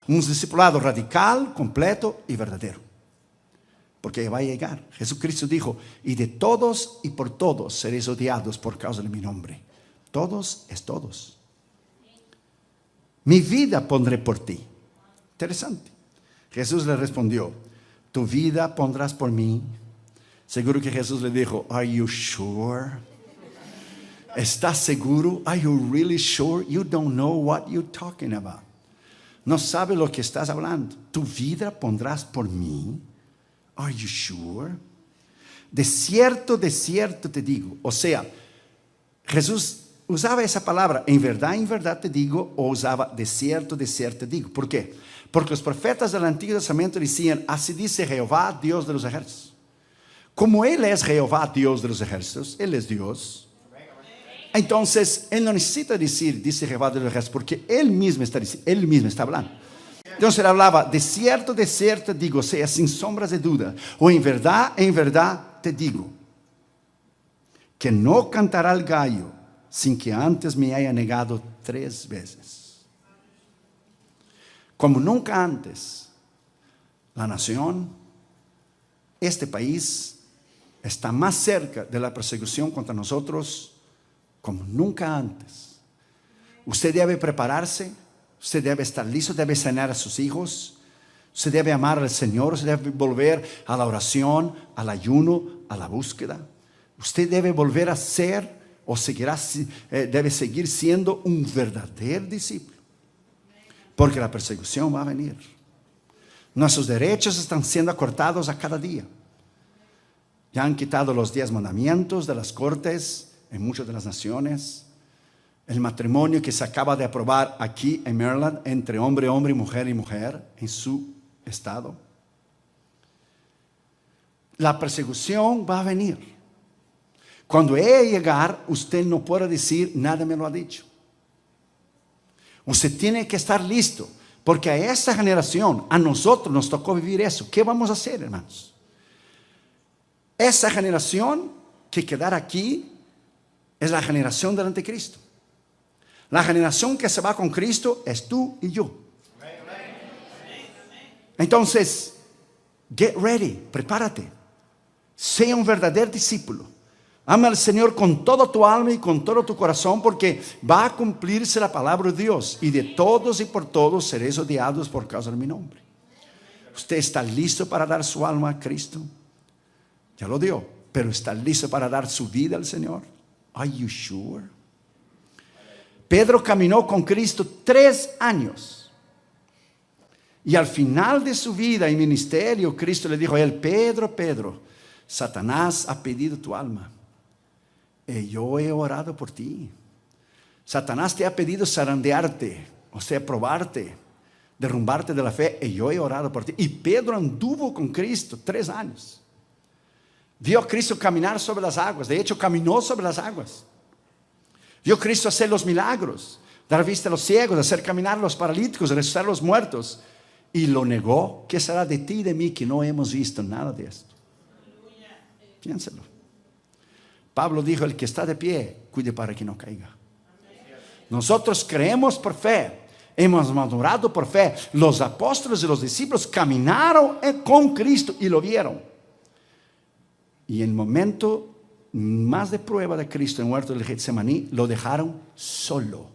Un discipulado radical, completo y verdadero. Porque va a llegar. Jesucristo dijo, y de todos y por todos seréis odiados por causa de mi nombre. Todos es todos. Mi vida pondré por ti. Interesante. Jesús le respondió, tu vida pondrás por mí. Seguro que Jesús le dijo, are you sure? ¿Estás seguro? Are you really sure? You don't know what you're talking about. No sabes lo que estás hablando. Tu vida pondrás por mí. Are you sure? De cierto te digo. O sea, Jesús usaba esa palabra, en verdad te digo, o usaba de cierto te digo. ¿Por qué? Porque los profetas del Antiguo Testamento decían, así dice Jehová, Dios de los ejércitos. Como Él es Jehová, Dios de los ejércitos, Él es Dios. Entonces, Él no necesita decir, dice Jehová de los ejércitos, porque Él mismo está hablando. Entonces Él hablaba, de cierto digo, o sea, sin sombras de duda, o en verdad te digo, que no cantará el gallo sin que antes me haya negado 3 veces. Como nunca antes, la nación, este país, está más cerca de la persecución contra nosotros como nunca antes. Usted debe prepararse, usted debe estar listo, debe sanar a sus hijos, usted debe amar al Señor, usted debe volver a la oración, al ayuno, a la búsqueda. Usted debe volver a ser o debe seguir siendo un verdadero discípulo, porque la persecución va a venir. Nuestros derechos están siendo acortados a cada día. Ya han quitado los 10 mandamientos de las cortes en muchas de las naciones. El matrimonio que se acaba de aprobar aquí en Maryland entre hombre y mujer en su estado. La persecución va a venir. Cuando ella llegar, usted no puede decir, nada me lo ha dicho. Usted tiene que estar listo, porque a esta generación, a nosotros nos tocó vivir eso. ¿Qué vamos a hacer, hermanos? Esa generación que quedará aquí es la generación del anticristo. La generación que se va con Cristo es tú y yo. Entonces, get ready, prepárate. Sea un verdadero discípulo. Ama al Señor con toda tu alma y con todo tu corazón, porque va a cumplirse la palabra de Dios. Y de todos y por todos seréis odiados por causa de mi nombre. ¿Usted está listo para dar su alma a Cristo? Ya lo dio, pero ¿está listo para dar su vida al Señor? Are you sure? Pedro caminó con Cristo 3 años. Y al final de su vida y ministerio, Cristo le dijo a él, Pedro, Satanás ha pedido tu alma. Y yo he orado por ti. Satanás te ha pedido zarandearte, o sea, probarte, derrumbarte de la fe. Y yo he orado por ti. Y Pedro anduvo con Cristo 3 años. Vio a Cristo caminar sobre las aguas. De hecho, caminó sobre las aguas. Vio a Cristo hacer los milagros, dar vista a los ciegos, hacer caminar a los paralíticos, resucitar a los muertos. Y lo negó. ¿Qué será de ti y de mí que no hemos visto nada de esto? Piénselo. Pablo dijo, el que está de pie, cuide para que no caiga. Nosotros creemos por fe, hemos madurado por fe. Los apóstoles y los discípulos caminaron con Cristo y lo vieron. Y en el momento más de prueba de Cristo en el huerto del Getsemaní, lo dejaron solo,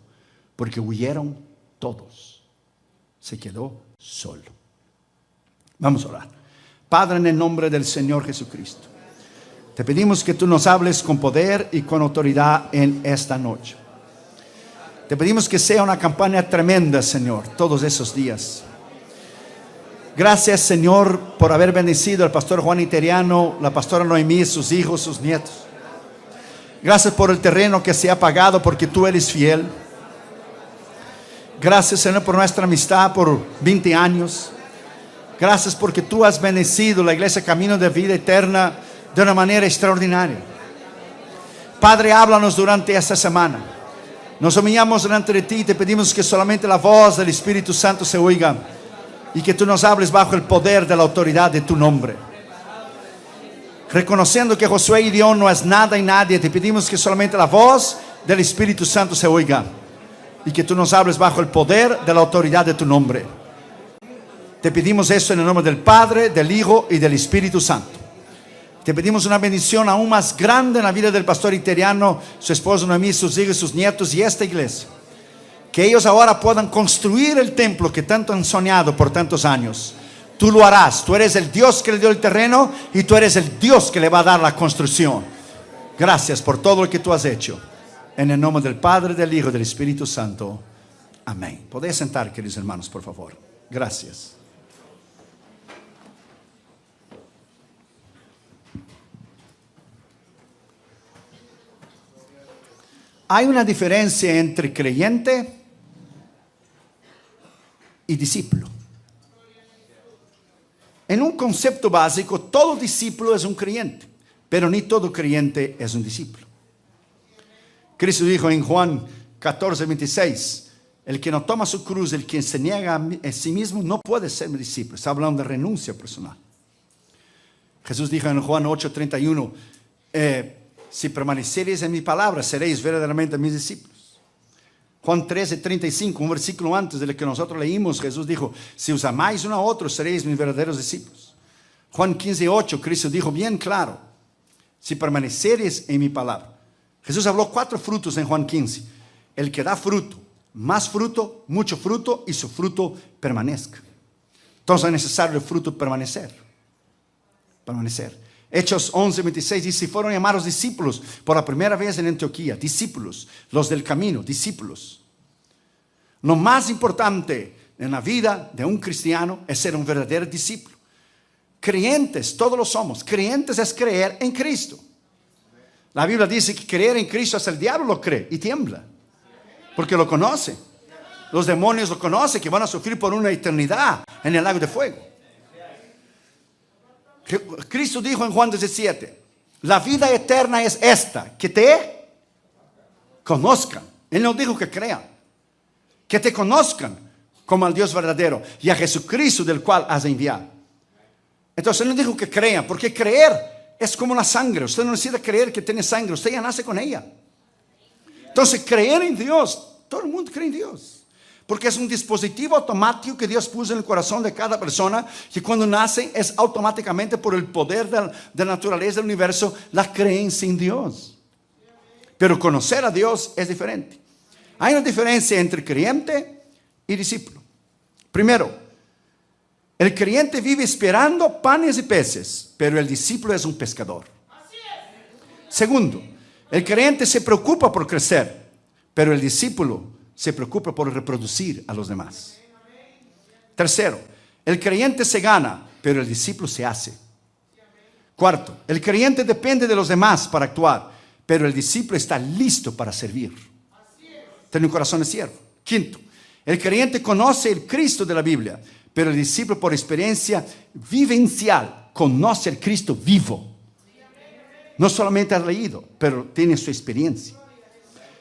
porque huyeron todos. Se quedó solo. Vamos a orar. Padre, en el nombre del Señor Jesucristo, te pedimos que tú nos hables con poder y con autoridad en esta noche. Te pedimos que sea una campaña tremenda, Señor, todos esos días. Gracias, Señor, por haber bendecido al pastor Juan Iteriano, la pastora Noemí, sus hijos, sus nietos. Gracias por el terreno que se ha pagado porque tú eres fiel. Gracias, Señor, por nuestra amistad por 20 años. Gracias porque tú has bendecido la iglesia Camino de Vida Eterna de una manera extraordinaria. Padre, háblanos durante esta semana. Nos humillamos delante de ti y te pedimos que solamente la voz del Espíritu Santo se oiga y que tú nos hables bajo el poder de la autoridad de tu nombre. Reconociendo que Josué y Dios no es nada y nadie, te pedimos que solamente la voz del Espíritu Santo se oiga y que tú nos hables bajo el poder de la autoridad de tu nombre. Te pedimos eso en el nombre del Padre, del Hijo y del Espíritu Santo. Te pedimos una bendición aún más grande en la vida del pastor Iteriano, su esposo Noemí, sus hijos, sus nietos y esta iglesia. Que ellos ahora puedan construir el templo que tanto han soñado por tantos años. Tú lo harás. Tú eres el Dios que le dio el terreno y tú eres el Dios que le va a dar la construcción. Gracias por todo lo que tú has hecho. En el nombre del Padre, del Hijo y del Espíritu Santo. Amén. Podéis sentar, queridos hermanos, por favor. Gracias. Hay una diferencia entre creyente y discípulo. En un concepto básico, todo discípulo es un creyente, pero ni todo creyente es un discípulo. Cristo dijo en Juan 14:26, el que no toma su cruz, el que se niega a sí mismo, no puede ser mi discípulo. Está hablando de renuncia personal. Jesús dijo en Juan 8:31, si permaneceréis en mi palabra, seréis verdaderamente mis discípulos. Juan 13:35, un versículo antes de lo que nosotros leímos, Jesús dijo, si os amáis uno a otro, seréis mis verdaderos discípulos. Juan 15:8, Cristo dijo bien claro, si permaneceréis en mi palabra. Jesús habló 4 frutos en Juan 15. El que da fruto, más fruto, mucho fruto, y su fruto permanezca. Entonces es necesario el fruto permanecer. Hechos 11:26 dice, si fueron llamados discípulos por la primera vez en Antioquía, discípulos, los del camino, discípulos. Lo más importante en la vida de un cristiano es ser un verdadero discípulo. Creyentes, todos lo somos. Creyentes es creer en Cristo. La Biblia dice que creer en Cristo hasta el diablo lo cree y tiembla, porque lo conoce. Los demonios lo conocen, que van a sufrir por una eternidad en el lago de fuego. Cristo dijo en Juan 17, la vida eterna es esta, que te conozcan. Él no dijo que crean, que te conozcan como al Dios verdadero y a Jesucristo del cual has enviado. Entonces Él no dijo que crean, porque creer es como la sangre. Usted no necesita creer que tiene sangre, usted ya nace con ella. Entonces creer en Dios, todo el mundo cree en Dios. Porque es un dispositivo automático que Dios puso en el corazón de cada persona, que cuando nace es automáticamente por el poder de la naturaleza del universo, la creencia en Dios. Pero conocer a Dios es diferente. Hay una diferencia entre creyente y discípulo. Primero, el creyente vive esperando panes y peces, pero el discípulo es un pescador. Segundo, el creyente se preocupa por crecer, pero el discípulo se preocupa por reproducir a los demás. Tercero, el creyente se gana, pero el discípulo se hace. Cuarto, el creyente depende de los demás para actuar, pero el discípulo está listo para servir. Tiene un corazón de siervo. Quinto, el creyente conoce el Cristo de la Biblia, pero el discípulo por experiencia vivencial conoce el Cristo vivo. No solamente ha leído, pero tiene su experiencia.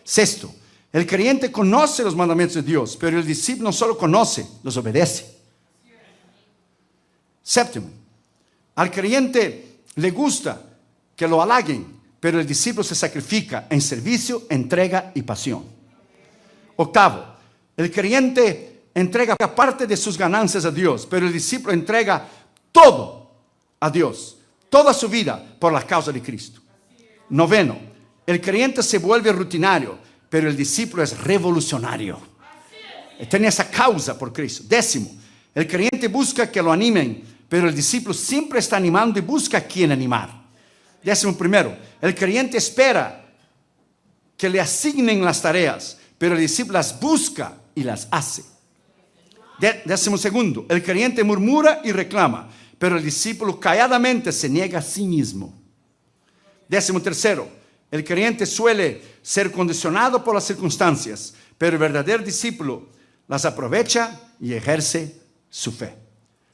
Sexto, el creyente conoce los mandamientos de Dios, pero el discípulo no solo conoce, los obedece. Séptimo, al creyente le gusta que lo halaguen, pero el discípulo se sacrifica en servicio, entrega y pasión. Octavo, el creyente entrega parte de sus ganancias a Dios, pero el discípulo entrega todo a Dios, toda su vida por la causa de Cristo. Noveno, el creyente se vuelve rutinario, pero el discípulo es revolucionario. Tiene esa causa por Cristo. Décimo, el creyente busca que lo animen, pero el discípulo siempre está animando y busca a quien animar. Décimo primero, el creyente espera que le asignen las tareas, pero el discípulo las busca y las hace. Décimo segundo, el creyente murmura y reclama, pero el discípulo calladamente se niega a sí mismo. Décimo tercero, el creyente suele ser condicionado por las circunstancias, pero el verdadero discípulo las aprovecha y ejerce su fe.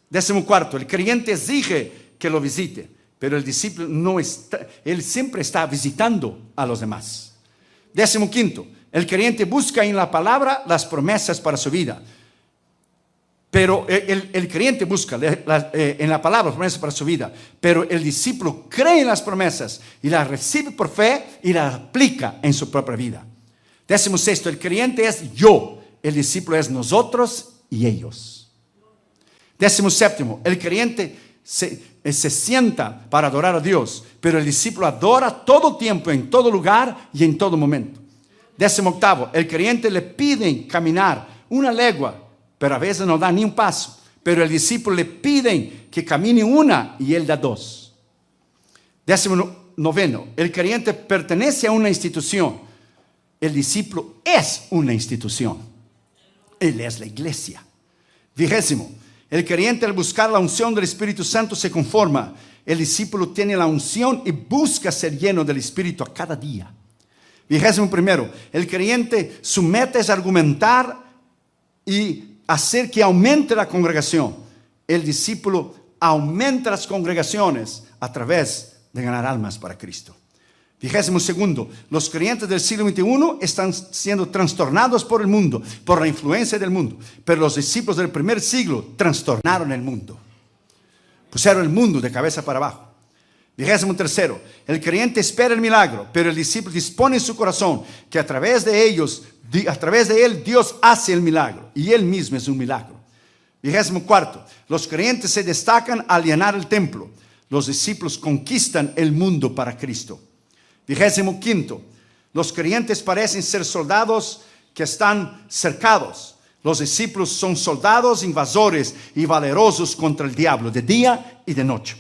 Décimo cuarto, el creyente exige que lo visite, pero el discípulo no está, él siempre está visitando a los demás. Décimo quinto, el creyente busca en la palabra las promesas para su vida, pero el creyente busca en la palabra las promesas para su vida, pero el discípulo cree en las promesas y las recibe por fe y las aplica en su propia vida. Décimo sexto, el creyente es yo, el discípulo es nosotros y ellos. 17, el creyente se sienta para adorar a Dios, pero el discípulo adora todo tiempo, en todo lugar y en todo momento. 18, el creyente le piden caminar una legua, pero a veces no da ni un paso, pero el discípulo le piden que camine una y él da 2. 19, el creyente pertenece a una institución, el discípulo es una institución, él es la iglesia. 20, el creyente al buscar la unción del Espíritu Santo se conforma, el discípulo tiene la unción y busca ser lleno del Espíritu a cada día. 21, el creyente, su meta es argumentar y hacer que aumente la congregación. El discípulo aumenta las congregaciones a través de ganar almas para Cristo. 22, los creyentes del siglo XXI están siendo trastornados por el mundo, por la influencia del mundo, pero los discípulos del primer siglo trastornaron el mundo, pusieron el mundo de cabeza para abajo. 23, el creyente espera el milagro, pero el discípulo dispone en su corazón que a través de él Dios hace el milagro y él mismo es un milagro. 24, los creyentes se destacan al llenar el templo, los discípulos conquistan el mundo para Cristo. 25, los creyentes parecen ser soldados que están cercados, los discípulos son soldados invasores y valerosos contra el diablo de día y de noche.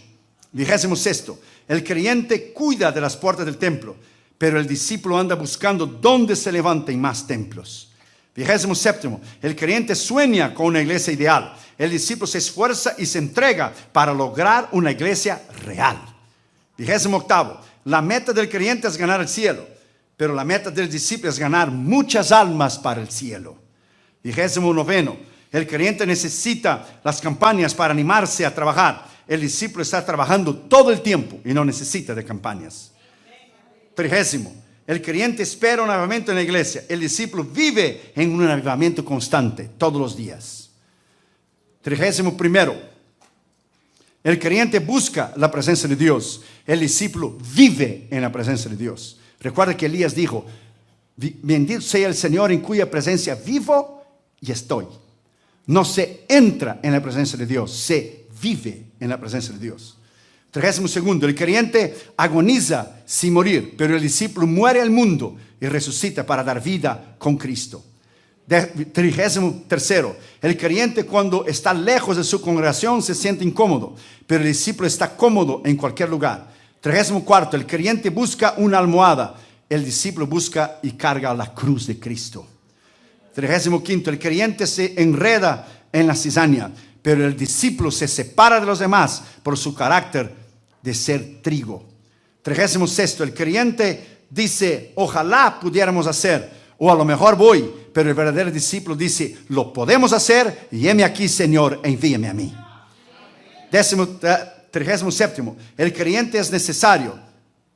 26, el creyente cuida de las puertas del templo, pero el discípulo anda buscando dónde se levanten más templos. 27, el creyente sueña con una iglesia ideal, el discípulo se esfuerza y se entrega para lograr una iglesia real. 28, la meta del creyente es ganar el cielo, pero la meta del discípulo es ganar muchas almas para el cielo. 29, el creyente necesita las campañas para animarse a trabajar. El discípulo está trabajando todo el tiempo y no necesita de campañas. 30, el creyente espera un avivamiento en la iglesia. El discípulo vive en un avivamiento constante todos los días. 31, el creyente busca la presencia de Dios. El discípulo vive en la presencia de Dios. Recuerda que Elías dijo: bendito sea el Señor en cuya presencia vivo y estoy. No se entra en la presencia de Dios, se vive en la presencia de Dios. 32, el creyente agoniza sin morir, pero el discípulo muere al mundo y resucita para dar vida con Cristo. 33, el creyente cuando está lejos de su congregación se siente incómodo, pero el discípulo está cómodo en cualquier lugar. 34, el creyente busca una almohada, el discípulo busca y carga la cruz de Cristo. 35, el creyente se enreda en la cizaña, pero el discípulo se separa de los demás por su carácter de ser trigo. 36, el creyente dice: ojalá pudiéramos hacer, o a lo mejor voy, pero el verdadero discípulo dice: lo podemos hacer y heme aquí, Señor, envíame a mí. 37, el creyente es necesario,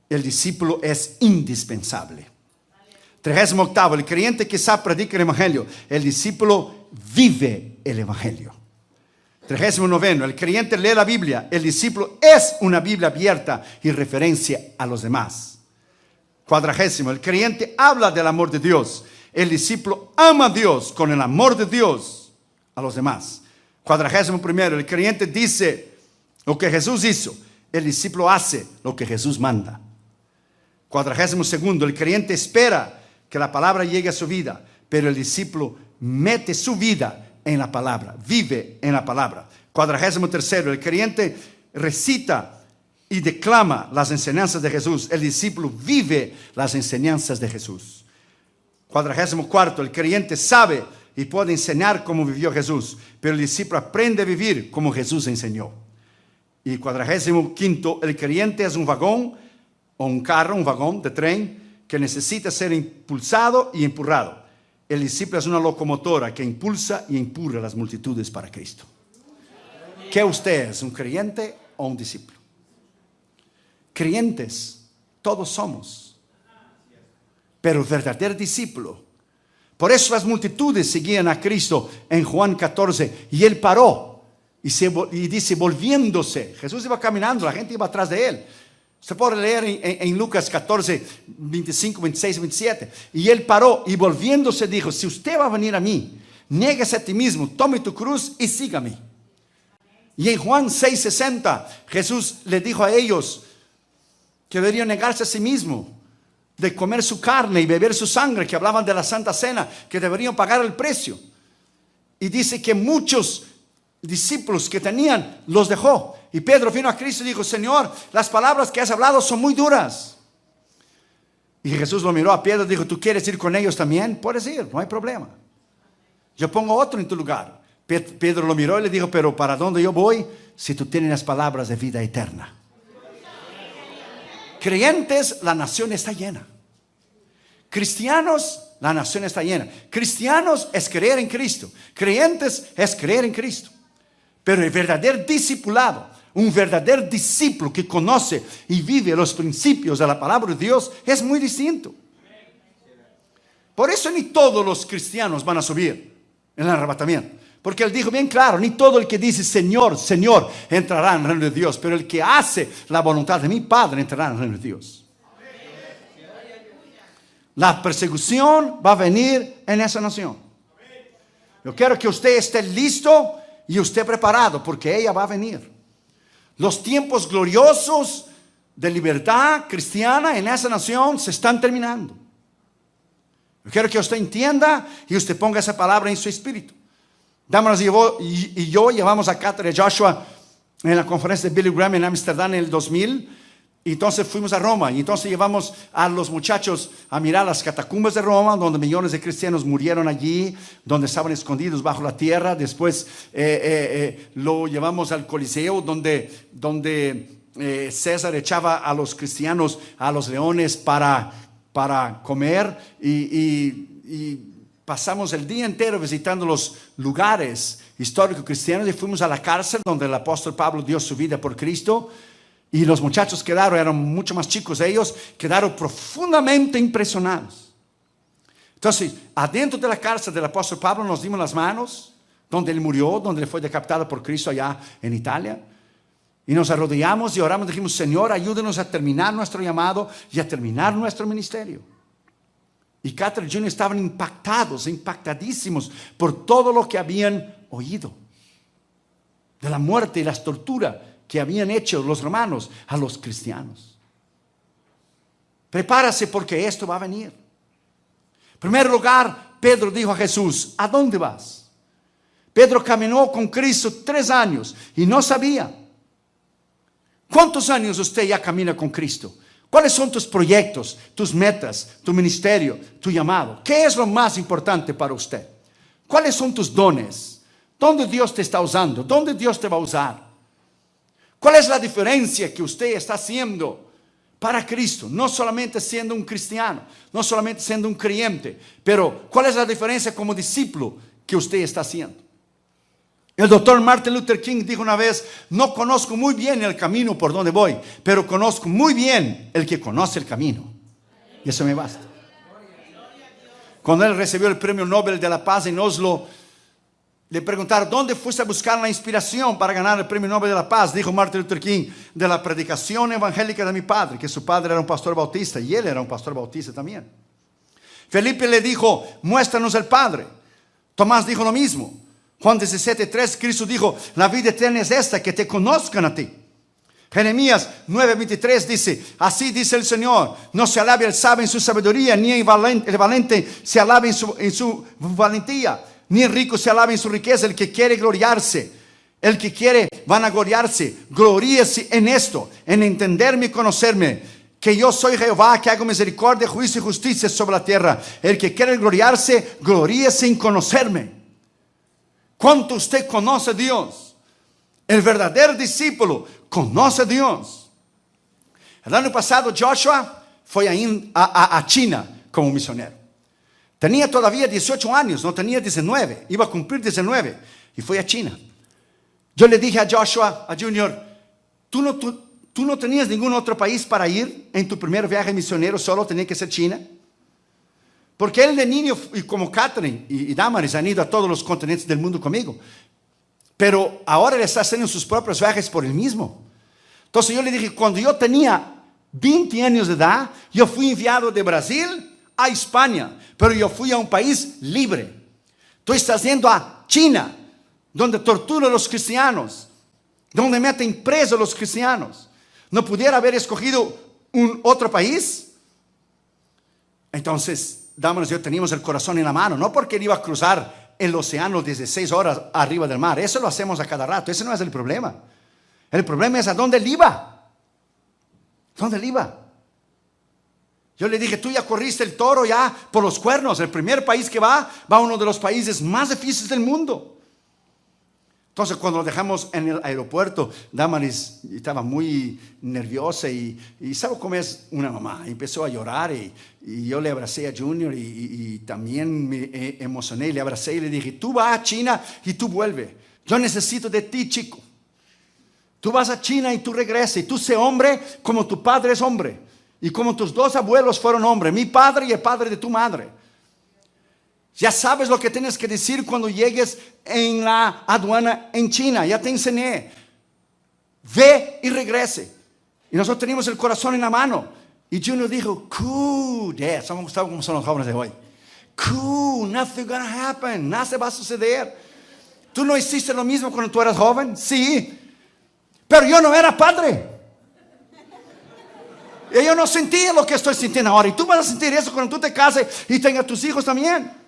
el discípulo es indispensable. 38, el creyente quizá predica el evangelio, el discípulo vive el evangelio. 39, el creyente lee la Biblia, el discípulo es una Biblia abierta y referencia a los demás. 40, el creyente habla del amor de Dios, el discípulo ama a Dios con el amor de Dios a los demás. 41, el creyente dice lo que Jesús hizo, el discípulo hace lo que Jesús manda. 42, el creyente espera que la palabra llegue a su vida, pero el discípulo mete su vida en la palabra, vive en la palabra. 43, el creyente recita y declama las enseñanzas de Jesús, el discípulo vive las enseñanzas de Jesús. 44, el creyente sabe y puede enseñar cómo vivió Jesús, pero el discípulo aprende a vivir como Jesús enseñó. Y 45, el creyente es un vagón o un carro, un vagón de tren que necesita ser impulsado y empurrado. El discípulo es una locomotora que impulsa y empurra a las multitudes para Cristo. ¿Qué usted es? ¿Un creyente o un discípulo? Creyentes, todos somos. Pero verdadero discípulo. Por eso las multitudes seguían a Cristo en Juan 14. Y él paró y dice, volviéndose. Jesús iba caminando, la gente iba atrás de él. Se puede leer en Lucas 14, 25, 26, 27. Y él paró y volviéndose dijo: si usted va a venir a mí, niéguese a ti mismo, tome tu cruz y sígame. Y en Juan 6:60 Jesús les dijo a ellos que deberían negarse a sí mismo, de comer su carne y beber su sangre, que hablaban de la Santa Cena, que deberían pagar el precio. Y dice que muchos discípulos que tenían los dejó. Y Pedro vino a Cristo y dijo: Señor, las palabras que has hablado son muy duras. Y Jesús lo miró a Pedro y dijo: ¿tú quieres ir con ellos también? Puedes ir, no hay problema. Yo pongo otro en tu lugar. Pedro lo miró y le dijo: pero ¿para dónde yo voy si tú tienes las palabras de vida eterna? Creyentes, la nación está llena. Cristianos, la nación está llena. Cristianos es creer en Cristo. Creyentes es creer en Cristo. Pero el verdadero discipulado, un verdadero discípulo que conoce y vive los principios de la palabra de Dios, es muy distinto. Por eso ni todos los cristianos van a subir en el arrebatamiento. Porque él dijo bien claro: ni todo el que dice Señor, Señor entrará en el reino de Dios, pero el que hace la voluntad de mi Padre entrará en el reino de Dios. La persecución va a venir en esa nación. Yo quiero que usted esté listo y usted preparado, porque ella va a venir. Los tiempos gloriosos de libertad cristiana en esa nación se están terminando. Yo quiero que usted entienda y usted ponga esa palabra en su espíritu. Damaris y yo llevamos a Cátedra Joshua en la conferencia de Billy Graham en Amsterdam en el 2000. Y entonces fuimos a Roma y entonces llevamos a los muchachos a mirar las catacumbas de Roma, donde millones de cristianos murieron allí, donde estaban escondidos bajo la tierra. Después lo llevamos al Coliseo, donde César echaba a los cristianos a los leones para comer, y pasamos el día entero visitando los lugares históricos cristianos, y fuimos a la cárcel donde el apóstol Pablo dio su vida por Cristo. Y los muchachos eran mucho más chicos, ellos quedaron profundamente impresionados. Entonces, adentro de la cárcel del apóstol Pablo nos dimos las manos, donde él murió, donde él fue decapitado por Cristo allá en Italia. Y nos arrodillamos y oramos, dijimos: Señor, ayúdenos a terminar nuestro llamado y a terminar nuestro ministerio. Y Cátedra Junior estaban impactadísimos por todo lo que habían oído de la muerte y las torturas que habían hecho los romanos a los cristianos. Prepárase, porque esto va a venir. En primer lugar, Pedro dijo a Jesús: ¿a dónde vas? Pedro caminó con Cristo 3 años y no sabía. ¿Cuántos años usted ya camina con Cristo? ¿Cuáles son tus proyectos, tus metas, tu ministerio, tu llamado? ¿Qué es lo más importante para usted? ¿Cuáles son tus dones? ¿Dónde Dios te está usando? ¿Dónde Dios te va a usar? ¿Cuál es la diferencia que usted está haciendo para Cristo? No solamente siendo un cristiano, no solamente siendo un creyente, pero ¿cuál es la diferencia como discípulo que usted está haciendo? El doctor Martin Luther King dijo una vez: no conozco muy bien el camino por donde voy, pero conozco muy bien el que conoce el camino. Y eso me basta. Cuando él recibió el premio Nobel de la Paz en Oslo, le preguntaron: ¿dónde fuiste a buscar la inspiración para ganar el premio Nobel de la Paz? Dijo Martin Luther King: de la predicación evangélica de mi padre, que su padre era un pastor bautista y él era un pastor bautista también. Felipe le dijo: muéstranos el Padre. Tomás dijo lo mismo. Juan 17:3, Cristo dijo: la vida eterna es esta, que te conozcan a ti. Jeremías 9:23 dice: así dice el Señor, no se alabe el sabio en su sabiduría, ni el valente se alabe en su valentía, ni el rico se alabe en su riqueza. El que quiere gloriarse, el que quiere vanagloriarse, gloríese en esto, en entenderme y conocerme, que yo soy Jehová, que hago misericordia, juicio y justicia sobre la tierra. El que quiere gloriarse, gloríese en conocerme. ¿Cuánto usted conoce a Dios? El verdadero discípulo conoce a Dios. El año pasado Joshua fue a China como misionero. Tenía todavía 18 años, no tenía 19, iba a cumplir 19 y fue a China. Yo le dije a Joshua, a Junior: ¿tú no tenías ningún otro país para ir en tu primer viaje misionero? Solo tenía que ser China. Porque él de niño, y como Catherine y Damaris, han ido a todos los continentes del mundo conmigo. Pero ahora él está haciendo sus propios viajes por él mismo. Entonces yo le dije: cuando yo tenía 20 años de edad, yo fui enviado de Brasil a España, pero yo fui a un país libre. Tú estás yendo a China, donde torturan a los cristianos, donde meten presos a los cristianos. ¿No pudiera haber escogido un otro país? Entonces, Damaris y yo teníamos el corazón en la mano, no porque él iba a cruzar el océano 16 horas arriba del mar. Eso lo hacemos a cada rato, ese no es el problema. El problema es a dónde él iba. ¿Dónde él iba? Yo le dije, tú ya corriste el toro ya por los cuernos. El primer país que va a uno de los países más difíciles del mundo. Entonces, cuando lo dejamos en el aeropuerto, Damaris estaba muy nerviosa y ¿sabe cómo es una mamá? Empezó a llorar y yo le abracé a Junior y también me emocioné. Le abracé y le dije, tú vas a China y tú vuelves. Yo necesito de ti, chico. Tú vas a China y tú regresas y tú sé hombre como tu padre es hombre. Y como tus dos abuelos fueron hombres, mi padre y el padre de tu madre. Ya sabes lo que tienes que decir cuando llegues en la aduana en China. Ya te enseñé. Ve y regrese. Y nosotros teníamos el corazón en la mano. Y Junior dijo, cool, Dad. Somos como son los jóvenes de hoy. Cool, nothing gonna happen. Nada se va a suceder. ¿Tú no hiciste lo mismo cuando tú eras joven? Sí. Pero yo no era padre. Y yo no sentía lo que estoy sintiendo ahora. Y tú vas a sentir eso cuando tú te cases y tengas tus hijos también.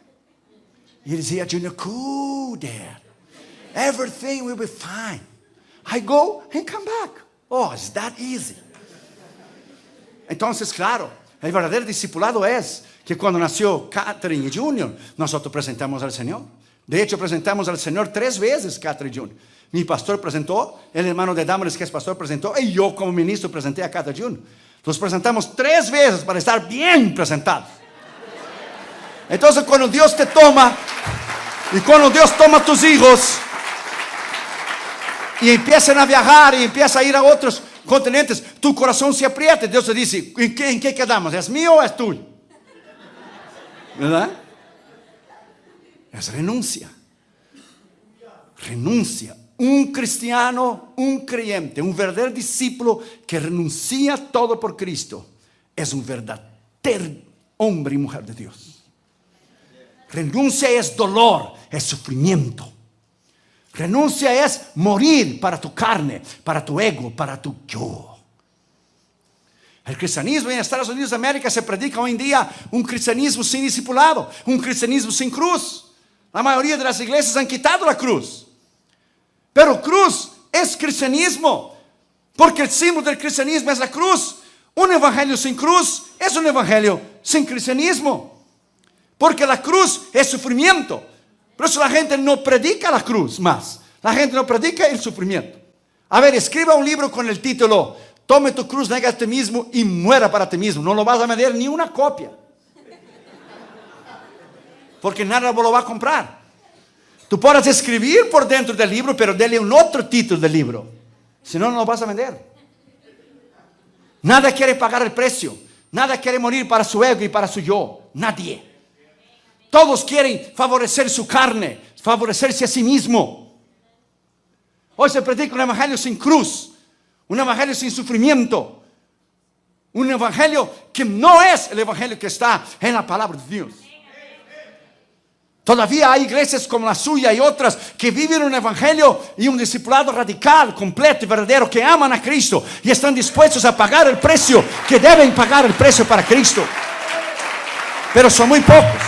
Y decía Junior, cool, Dad. Everything will be fine. I go and come back. Oh, it's that easy. Entonces, claro, el verdadero discipulado es que cuando nació Catherine y Junior, nosotros presentamos al Señor. De hecho, presentamos al Señor 3 veces, Catherine y Junior. Mi pastor presentó, el hermano de Damaris, que es pastor, presentó, y yo como ministro presenté a Catherine Junior. Los presentamos 3 veces para estar bien presentados. Entonces, cuando Dios te toma y cuando Dios toma a tus hijos y empiezan a viajar y empiezan a ir a otros continentes, tu corazón se aprieta. Dios te dice, ¿en qué quedamos? ¿Es mío o es tuyo? ¿Verdad? Es renuncia. Renuncia. Un cristiano, un creyente, un verdadero discípulo que renuncia todo por Cristo es un verdadero hombre y mujer de Dios. Renuncia es dolor, es sufrimiento. Renuncia es morir para tu carne, para tu ego, para tu yo. El cristianismo en Estados Unidos de América se predica hoy en día un cristianismo sin discipulado, un cristianismo sin cruz. La mayoría de las iglesias han quitado la cruz. Pero cruz es cristianismo, porque el símbolo del cristianismo es la cruz. Un evangelio sin cruz es un evangelio sin cristianismo. Porque la cruz es sufrimiento. Por eso la gente no predica la cruz más. La gente no predica el sufrimiento. A ver, escriba un libro con el título Tome tu cruz, nega a ti mismo y muera para ti mismo. No lo vas a vender ni una copia. Porque nadie lo va a comprar. Tú puedes escribir por dentro del libro, pero dele un otro título del libro. Si no, no lo vas a vender. Nada quiere pagar el precio. Nada quiere morir para su ego y para su yo. Nadie. Todos quieren favorecer su carne, favorecerse a sí mismo. Hoy se predica un evangelio sin cruz, un evangelio sin sufrimiento, un evangelio que no es el evangelio que está en la palabra de Dios. Todavía hay iglesias como la suya y otras que viven un evangelio y un discipulado radical, completo y verdadero, que aman a Cristo y están dispuestos a pagar el precio, que deben pagar el precio para Cristo. Pero son muy pocos.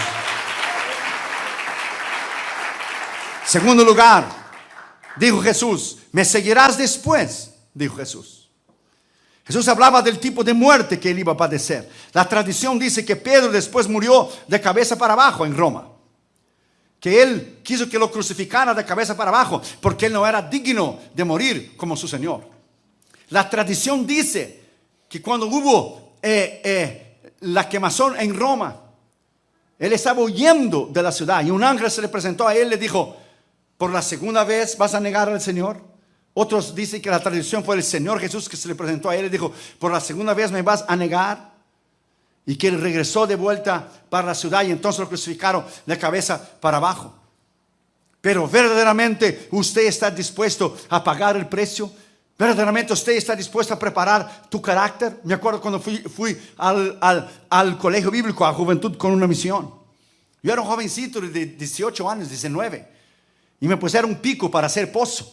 Segundo lugar, dijo Jesús, me seguirás después, dijo Jesús. Jesús hablaba del tipo de muerte que él iba a padecer. La tradición dice que Pedro después murió de cabeza para abajo en Roma. Que él quiso que lo crucificara de cabeza para abajo porque él no era digno de morir como su Señor. La tradición dice que cuando hubo la quemazón en Roma, él estaba huyendo de la ciudad y un ángel se le presentó a él y le dijo, ¿por la segunda vez vas a negar al Señor? Otros dicen que la tradición fue el Señor Jesús que se le presentó a él y dijo, ¿por la segunda vez me vas a negar? Y que él regresó de vuelta para la ciudad y entonces lo crucificaron de cabeza para abajo. Pero verdaderamente usted está dispuesto a pagar el precio. Verdaderamente usted está dispuesto a preparar tu carácter. Me acuerdo cuando fui al colegio bíblico, a Juventud con una Misión. Yo era un jovencito de 18 años, 19. Y me pusieron un pico para hacer pozo.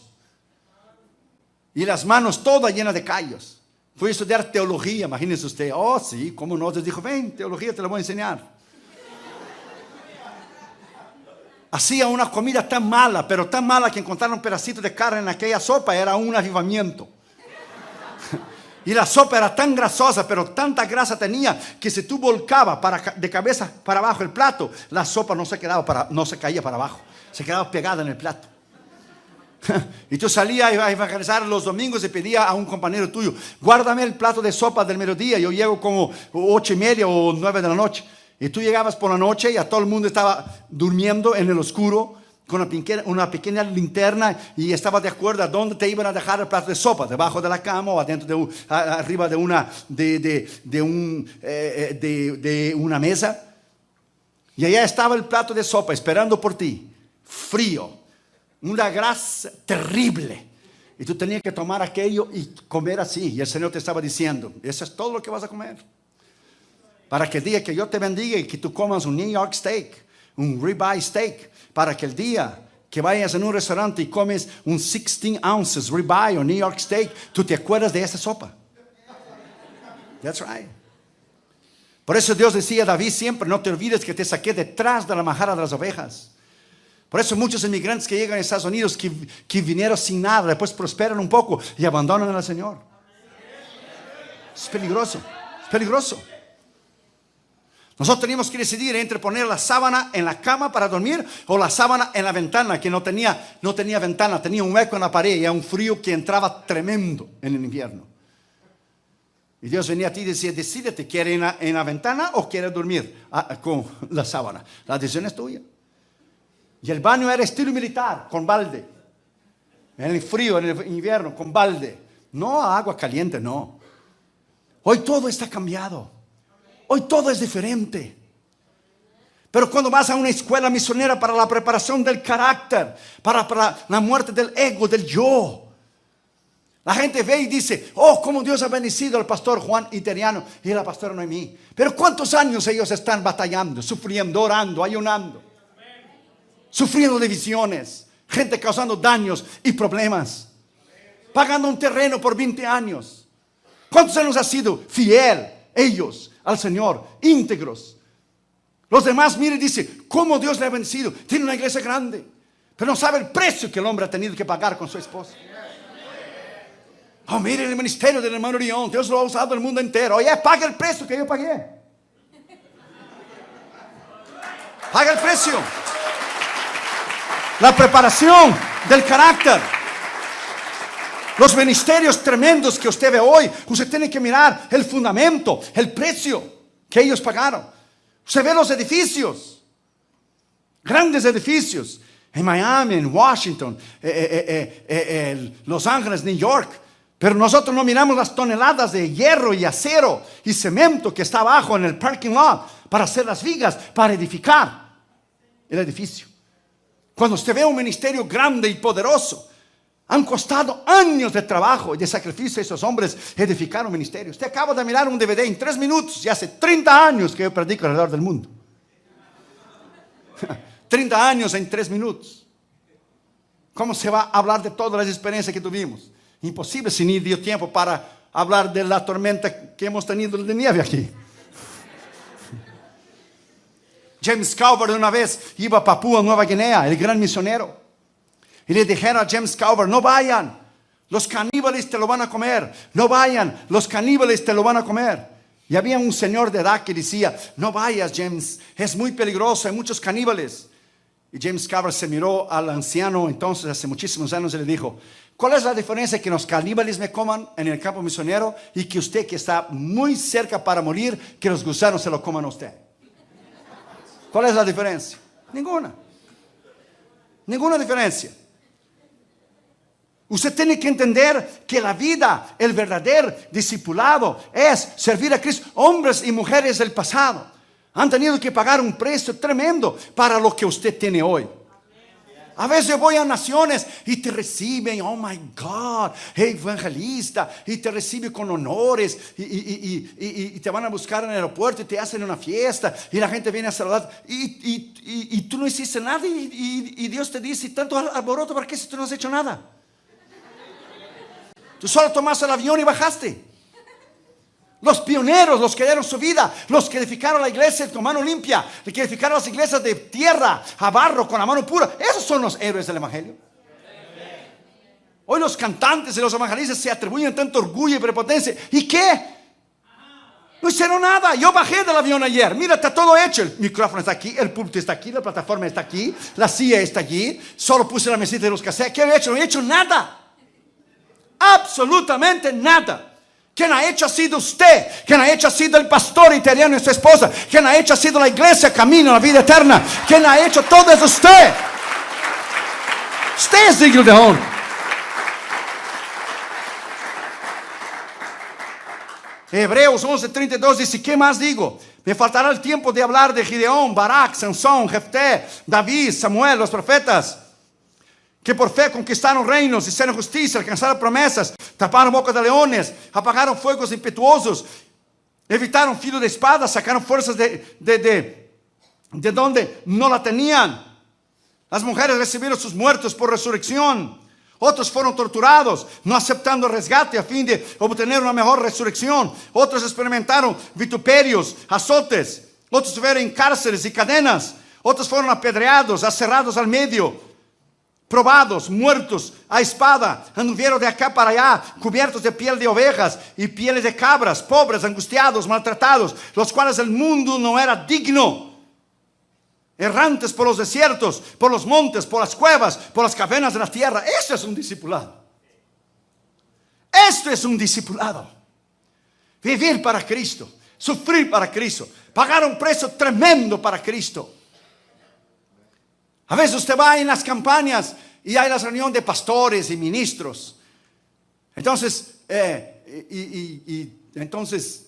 y las manos todas llenas de callos. Fui a estudiar teología, imagínese usted. Oh, sí, cómo no. Dios dijo, ven, teología te la voy a enseñar. Hacía una comida tan mala, pero tan mala que encontraron un pedacito de carne en aquella sopa. Era un avivamiento. Y la sopa era tan grasosa, pero tanta grasa tenía que si tú volcabas de cabeza para abajo el plato, la sopa no se caía para abajo, se quedaba pegada en el plato. Y tú salías a evangelizar los domingos y pedía a un compañero tuyo, guárdame el plato de sopa del mediodía. Yo llego como 8:30 o 9 de la noche. Y tú llegabas por la noche y a todo el mundo estaba durmiendo en el oscuro con una pequeña linterna, y estabas de acuerdo a dónde te iban a dejar el plato de sopa, debajo de la cama o adentro arriba de una mesa. Y allá estaba el plato de sopa esperando por ti, frío, una grasa terrible. Y tú tenías que tomar aquello y comer así. Y el Señor te estaba diciendo, eso es todo lo que vas a comer. Para que el día que yo te bendiga y que tú comas un New York steak, un ribeye steak, para que el día que vayas en un restaurante y comes un 16 ounces ribeye o New York steak, tú te acuerdas de esa sopa. That's right. Por eso Dios decía a David siempre, no te olvides que te saqué detrás de la majada de las ovejas. Por eso muchos inmigrantes que llegan a Estados Unidos, que vinieron sin nada, después prosperan un poco y abandonan al Señor. Es peligroso, es peligroso. Nosotros teníamos que decidir entre poner la sábana en la cama para dormir o la sábana en la ventana, que no tenía ventana, tenía un hueco en la pared y era un frío que entraba tremendo en el invierno. Y Dios venía a ti y decía, decídete, ¿quieres en la ventana o quieres dormir con la sábana? La decisión es tuya. Y el baño era estilo militar, con balde. En el frío, en el invierno, con balde. No agua caliente, no. Hoy todo está cambiado. Hoy todo es diferente. Pero cuando vas a una escuela misionera para la preparación del carácter, para la muerte del ego, del yo, la gente ve y dice, oh, cómo Dios ha bendecido al pastor Juan Iteriano y a la pastora Noemí. Pero ¿cuántos años ellos están batallando, sufriendo, orando, ayunando? Sufriendo divisiones, gente causando daños y problemas, pagando un terreno por 20 años. ¿Cuántos años ha sido fiel ellos al Señor, íntegros? Los demás miren y dicen, ¿cómo Dios le ha vencido? Tiene una iglesia grande, pero no sabe el precio que el hombre ha tenido que pagar con su esposa. Oh, miren el ministerio del hermano Orión, Dios lo ha usado en el mundo entero. Oye, paga el precio que yo pagué. Paga el precio. La preparación del carácter. Los ministerios tremendos que usted ve hoy, usted tiene que mirar el fundamento, el precio que ellos pagaron. Usted ve los edificios, grandes edificios, en Miami, en Washington, Los Ángeles, New York. Pero nosotros no miramos las toneladas de hierro y acero y cemento que está abajo en el parking lot para hacer las vigas, para edificar el edificio. Cuando usted ve un ministerio grande y poderoso, han costado años de trabajo y de sacrificio a esos hombres edificar un ministerio. Usted acaba de mirar un DVD en 3 minutos y hace 30 años que yo predico alrededor del mundo. 30 años en 3 minutos. ¿Cómo se va a hablar de todas las experiencias que tuvimos? Imposible, si ni dio tiempo para hablar de la tormenta que hemos tenido de nieve aquí. James Calvert una vez iba a Papúa Nueva Guinea, el gran misionero. Y le dijeron a James Calvert, no vayan, los caníbales te lo van a comer. No vayan, los caníbales te lo van a comer. Y había un señor de edad que decía, no vayas, James, es muy peligroso, hay muchos caníbales. Y James Calvert se miró al anciano entonces hace muchísimos años y le dijo, ¿cuál es la diferencia que los caníbales me coman en el campo misionero y que usted, que está muy cerca para morir, que los gusanos se lo coman a usted? ¿Cuál es la diferencia? Ninguna. Ninguna diferencia. Usted tiene que entender que la vida, el verdadero discipulado es servir a Cristo. Hombres y mujeres del pasado han tenido que pagar un precio tremendo para lo que usted tiene hoy. A veces voy a naciones y te reciben, oh my God, evangelista, y te reciben con honores y te van a buscar en el aeropuerto y te hacen una fiesta y la gente viene a saludar y tú no hiciste nada y Dios te dice, tanto alboroto, ¿para qué si tú no has hecho nada? Tú solo tomaste el avión y bajaste. Los pioneros, los que dieron su vida, los que edificaron la iglesia con mano limpia, los que edificaron las iglesias de tierra a barro con la mano pura, esos son los héroes del evangelio. Hoy los cantantes y los evangelistas se atribuyen tanto orgullo y prepotencia. ¿Y qué? No hicieron nada. Yo bajé del avión ayer. Mira, está todo hecho. El micrófono está aquí, el púlpito está aquí, la plataforma está aquí, la silla está allí. Solo puse la mesita de los cassettes. ¿Qué he hecho? No he hecho nada. Absolutamente nada. Quien ha hecho ha sido usted. Quien ha hecho ha sido el pastor italiano y su esposa. Quien ha hecho ha sido la iglesia Camino a la Vida Eterna. Quien ha hecho todo es usted. Usted es digno de honra. Hebreos 11:32 dice: ¿qué más digo? Me faltará el tiempo de hablar de Gideón, Barak, Sansón, Jefté, David, Samuel, los profetas, que por fe conquistaron reinos, hicieron justicia, alcanzaron promesas, taparon bocas de leones, apagaron fuegos impetuosos, evitaron filo de espada, sacaron fuerzas de donde no la tenían. Las mujeres recibieron sus muertos por resurrección. Otros fueron torturados, no aceptando resgate a fin de obtener una mejor resurrección. Otros experimentaron vituperios, azotes. Otros estuvieron en cárceles y cadenas. Otros fueron apedreados, aserrados al medio, probados, muertos a espada. Anduvieron de acá para allá, cubiertos de piel de ovejas y pieles de cabras, pobres, angustiados, maltratados, los cuales el mundo no era digno. Errantes por los desiertos, por los montes, por las cuevas, por las cavernas de la tierra. Esto es un discipulado. Esto es un discipulado. Vivir para Cristo, sufrir para Cristo, pagar un precio tremendo para Cristo. A veces usted va en las campañas y hay la reunión de pastores y ministros. Entonces, entonces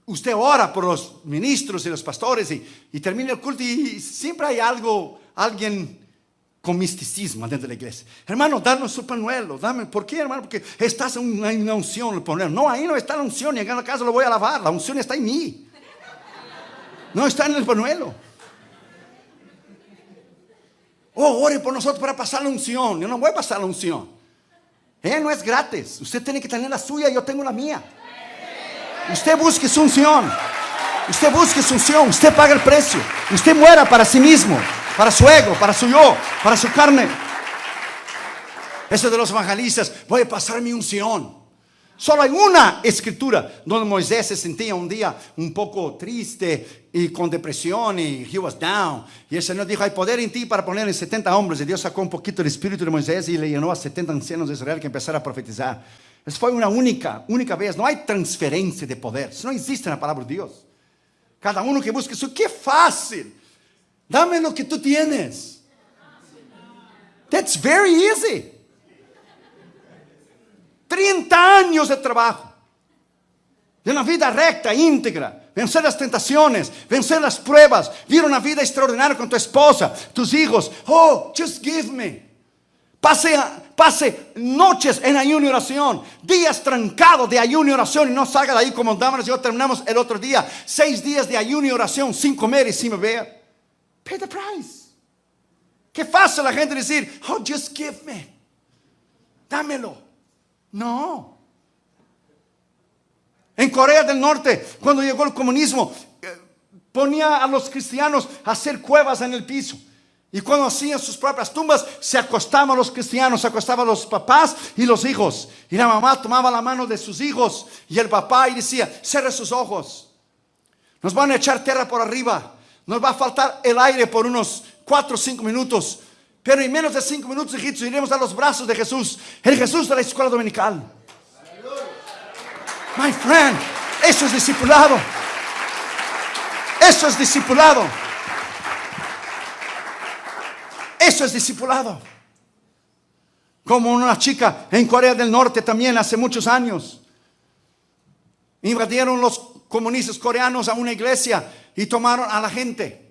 usted ora por los ministros y los pastores y termina el culto y siempre hay alguien con misticismo dentro de la iglesia. Hermano, danos su pañuelo. Dame. ¿Por qué, hermano? Porque estás en una unción. El pañuelo. No, ahí no está la unción. Y en la casa lo voy a lavar. La unción está en mí. No está en el pañuelo. Oh, ore por nosotros para pasar la unción. Yo no voy a pasar la unción. No es gratis. Usted tiene que tener la suya. Yo tengo la mía. Usted busque su unción. Usted busque su unción. Usted paga el precio. Usted muera para sí mismo, para su ego, para su yo, para su carne. Eso de los evangelistas: voy a pasar mi unción. Solo hay una escritura donde Moisés se sentía un día un poco triste y con depresión y he was down. Y el Señor dijo: hay poder en ti para poner en 70 hombres. Y Dios sacó un poquito del espíritu de Moisés y le llenó a 70 ancianos de Israel que empezaron a profetizar. Esa fue una única vez. No hay transferencia de poder. Eso no existe en la palabra de Dios. Cada uno que busque eso. ¡Qué fácil! Dame lo que tú tienes. That's very easy. 30 años de trabajo, de una vida recta, íntegra, vencer las tentaciones, vencer las pruebas, vivir una vida extraordinaria con tu esposa, tus hijos. Oh, just give me. Pase noches en ayuno y oración, días trancados de ayuno y oración, y no salga de ahí como andábamos. Yo terminamos el otro día 6 días de ayuno y oración sin comer y sin beber. Pay the price. Qué fácil la gente decir: oh, just give me, dámelo. No. En Corea del Norte, cuando llegó el comunismo, ponía a los cristianos a hacer cuevas en el piso. Y cuando hacían sus propias tumbas, se acostaban los cristianos, se acostaban los papás y los hijos. Y la mamá tomaba la mano de sus hijos y el papá y decía: cierre sus ojos. Nos van a echar tierra por arriba. Nos va a faltar el aire por unos 4 o 5 minutos. Pero en menos de 5 minutos, hijitos, iremos a los brazos de Jesús. El Jesús de la escuela dominical. My friend, eso es discipulado. Eso es discipulado. Eso es discipulado. Como una chica en Corea del Norte también hace muchos años. Invadieron los comunistas coreanos a una iglesia y tomaron a la gente.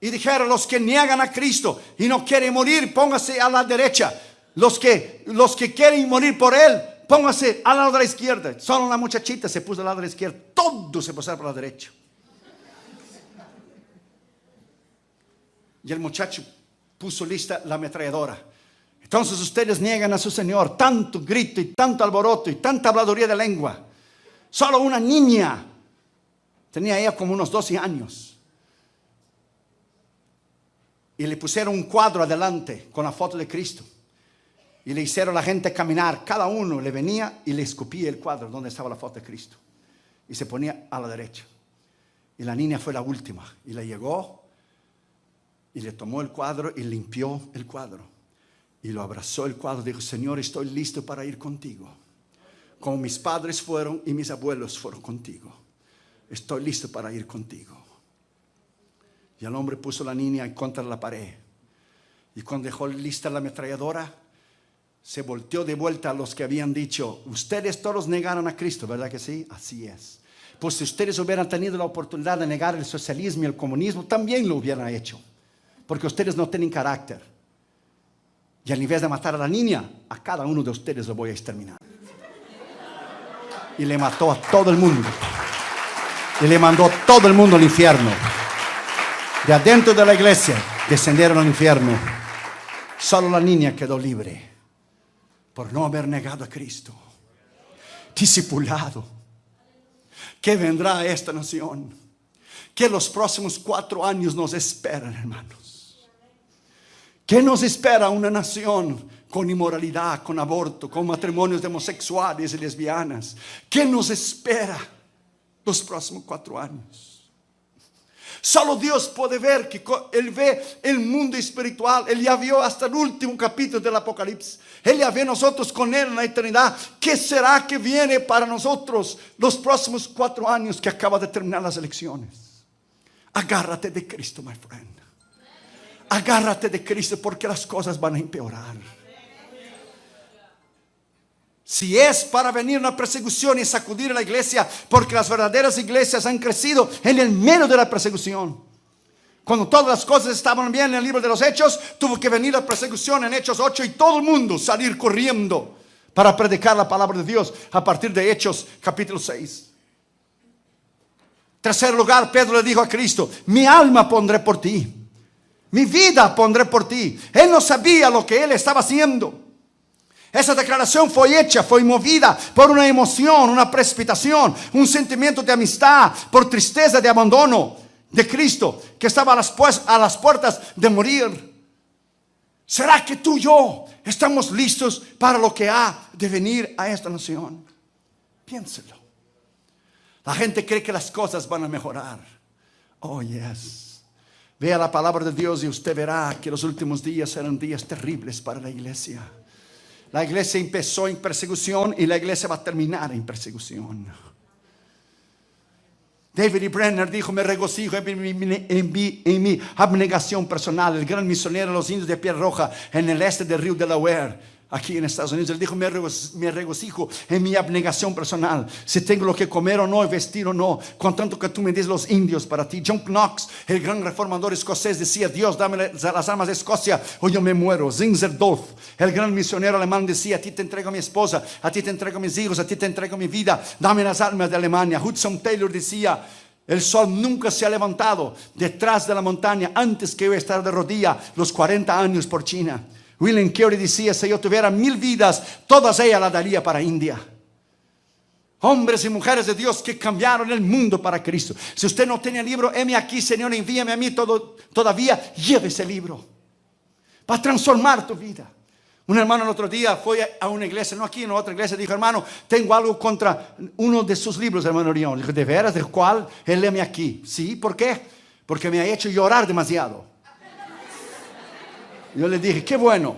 Y dijeron: los que niegan a Cristo y no quieren morir, póngase a la derecha. Los que quieren morir por Él, póngase al lado de la izquierda. Solo una muchachita se puso al lado de la izquierda. Todos se pasaron por la derecha. Y el muchacho puso lista la ametralladora. Entonces ustedes niegan a su Señor. Tanto grito y tanto alboroto y tanta habladuría de lengua. Solo una niña. Tenía ella como unos 12 años. Y le pusieron un cuadro adelante con la foto de Cristo. Y le hicieron a la gente caminar. Cada uno le venía y le escupía el cuadro donde estaba la foto de Cristo. Y se ponía a la derecha. Y la niña fue la última. Y le llegó y le tomó el cuadro y limpió el cuadro. Y lo abrazó el cuadro. Dijo: Señor, estoy listo para ir contigo. Como mis padres fueron y mis abuelos fueron contigo. Estoy listo para ir contigo. Y el hombre puso a la niña en contra de la pared. Y cuando dejó lista la ametralladora, se volteó de vuelta a los que habían dicho: ustedes todos negaron a Cristo, ¿verdad que sí? Así es. Pues si ustedes hubieran tenido la oportunidad de negar el socialismo y el comunismo, también lo hubieran hecho. Porque ustedes no tienen carácter. Y al invés de matar a la niña, a cada uno de ustedes lo voy a exterminar. Y le mató a todo el mundo. Y le mandó a todo el mundo al infierno. De adentro de la iglesia descendieron al infierno. Solo la niña quedó libre por no haber negado a Cristo. Discipulado. ¿Qué vendrá a esta nación? ¿Qué los próximos 4 años nos esperan, hermanos? ¿Qué nos espera una nación con inmoralidad, con aborto, con matrimonios de homosexuales y lesbianas? ¿Qué nos espera los próximos 4 años? Solo Dios puede ver, que Él ve el mundo espiritual. Él ya vio hasta el último capítulo del Apocalipsis. Él ya ve nosotros con Él en la eternidad. ¿Qué será que viene para nosotros los próximos 4 años que acaba de terminar las elecciones? Agárrate de Cristo, my friend. Agárrate de Cristo, porque las cosas van a empeorar. Si es para venir una persecución y sacudir a la iglesia, porque las verdaderas iglesias han crecido en el medio de la persecución. Cuando todas las cosas estaban bien en el libro de los Hechos, tuvo que venir la persecución en Hechos 8 y todo el mundo salir corriendo para predicar la palabra de Dios a partir de Hechos capítulo 6. Tercer lugar, Pedro le dijo a Cristo: mi alma pondré por ti, mi vida pondré por ti. Él no sabía lo que él estaba haciendo. Esa declaración fue hecha, fue movida por una emoción, una precipitación, un sentimiento de amistad, por tristeza de abandono de Cristo, que estaba a las puertas de morir. ¿Será que tú y yo estamos listos para lo que ha de venir a esta nación? Piénselo. La gente cree que las cosas van a mejorar. Oh, yes. Vea la palabra de Dios y usted verá que los últimos días serán días terribles para la iglesia. La iglesia empezó en persecución y la iglesia va a terminar en persecución. David E. Brenner dijo: me regocijo en mi abnegación personal. El gran misionero de los indios de Piedra Roja en el este del río Delaware, aquí en Estados Unidos, él dijo: me regocijo en mi abnegación personal. Si tengo lo que comer o no, vestir o no, con tanto que tú me des los indios para ti. John Knox, el gran reformador escocés, decía: Dios, dame las armas de Escocia o yo me muero. Zinzendorf, el gran misionero alemán, decía: a ti te entrego a mi esposa, a ti te entrego a mis hijos, a ti te entrego mi vida, dame las armas de Alemania. Hudson Taylor decía: el sol nunca se ha levantado detrás de la montaña antes que yo estar de rodilla los 40 años por China. William Carey decía: si yo tuviera 1000 vidas, todas ellas las daría para India. Hombres y mujeres de Dios que cambiaron el mundo para Cristo. Si usted no tiene el libro, heme aquí, Señor, envíame a mí todavía. Lleve ese libro. Va a transformar tu vida. Un hermano el otro día fue a una iglesia, no aquí, en otra iglesia, dijo: hermano, tengo algo contra uno de sus libros, hermano Orión. Dijo: ¿de veras? ¿De cuál? Él léeme aquí. Sí, ¿por qué? Porque me ha hecho llorar demasiado. Yo le dije: qué bueno.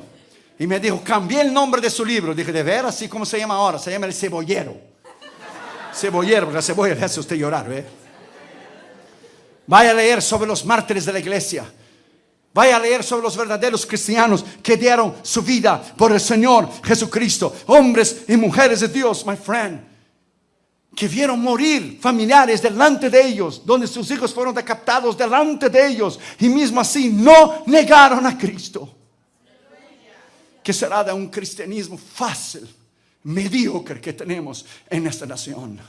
Y me dijo: cambié el nombre de su libro. Dije: ¿de veras? ¿Sí? ¿Cómo se llama ahora? Se llama El Cebollero. Cebollero, porque la cebolla le hace a usted llorar, ¿ve? Vaya a leer sobre los mártires de la iglesia. Vaya a leer sobre los verdaderos cristianos que dieron su vida por el Señor Jesucristo. Hombres y mujeres de Dios, my friend, que vieron morir familiares delante de ellos, donde sus hijos fueron decapitados delante de ellos, y mismo así no negaron a Cristo. ¿Qué será de un cristianismo fácil, mediocre que tenemos en esta nación?